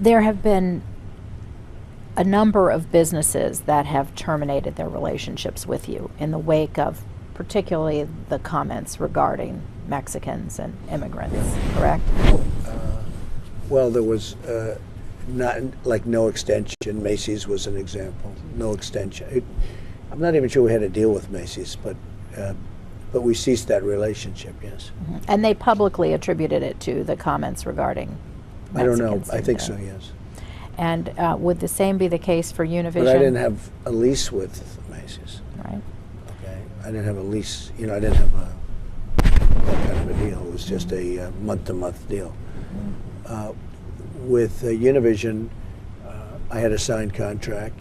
There have been a number of businesses that have terminated their relationships with you in the wake of particularly the comments regarding Mexicans and immigrants, correct? Well, there was not like no extension. Macy's was an example. No extension. I'm not even sure we had to deal with Macy's, but we ceased that relationship. Yes. Mm-hmm. And they publicly attributed it to the comments regarding Mexicans. I don't know. I think so. Yes. And would the same be the case for Univision? But I didn't have a lease with Macy's. Right. Okay. I didn't have a lease. You know, I didn't have that kind of a deal. It was just a month-to-month deal. With Univision, I had a signed contract.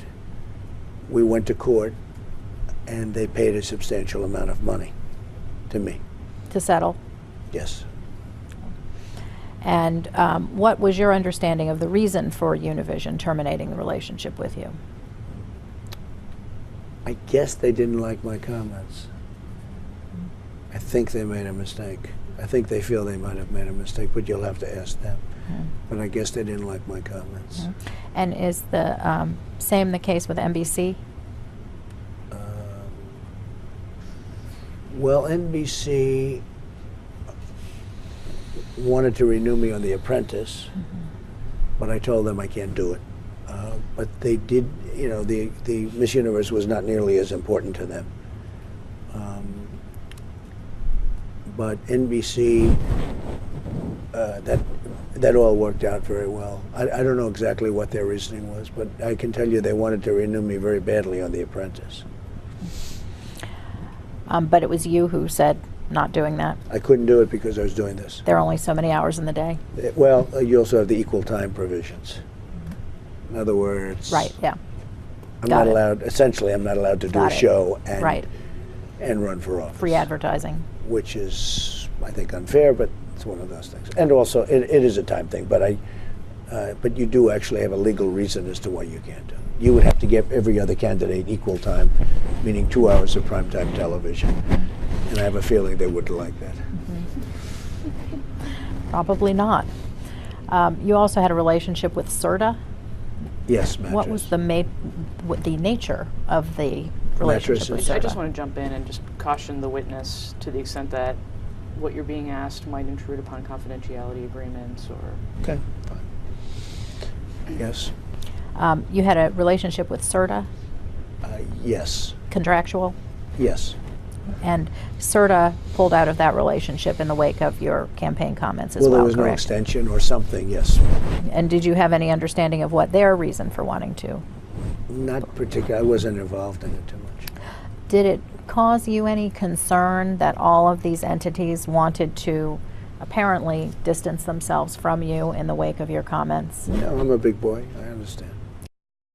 We went to court, and they paid a substantial amount of money to me. To settle? Yes. And what was your understanding of the reason for Univision terminating the relationship with you? I guess they didn't like my comments. I think they made a mistake. I think they feel they might have made a mistake, but you'll have to ask them. Mm-hmm. But I guess they didn't like my comments. Mm-hmm. And is the same the case with NBC? Well, NBC wanted to renew me on The Apprentice, but I told them I can't do it. But they did, you know, the Miss Universe was not nearly as important to them. But NBC, that all worked out very well. I don't know exactly what their reasoning was, but I can tell you they wanted to renew me very badly on The Apprentice. But it was you who said not doing that? I couldn't do it because I was doing this. There are only so many hours in the day? Well, you also have the equal time provisions. In other words, right, yeah. I'm not allowed, essentially I'm not allowed to do a show and run for office. Free advertising. Which is, I think, unfair, but it's one of those things. And also, it is a time thing, but but you do actually have a legal reason as to why you can't do it. You would have to give every other candidate equal time, meaning 2 hours of primetime television. And I have a feeling they wouldn't like that. Mm-hmm. Probably not. You also had a relationship with Serta? Yes, mattress. What was the nature of the relationship with Serta? I just want to jump in and just caution the witness to the extent that what you're being asked might intrude upon confidentiality agreements or... Okay, fine. Yes. You had a relationship with Serta? Yes. Contractual? Yes. And Serta pulled out of that relationship in the wake of your campaign comments as well, there was correct? No extension or something, yes. And did you have any understanding of what their reason for wanting to? Not particularly. I wasn't involved in it too much. Did it cause you any concern that all of these entities wanted to apparently distance themselves from you in the wake of your comments? No, I'm a big boy. I understand.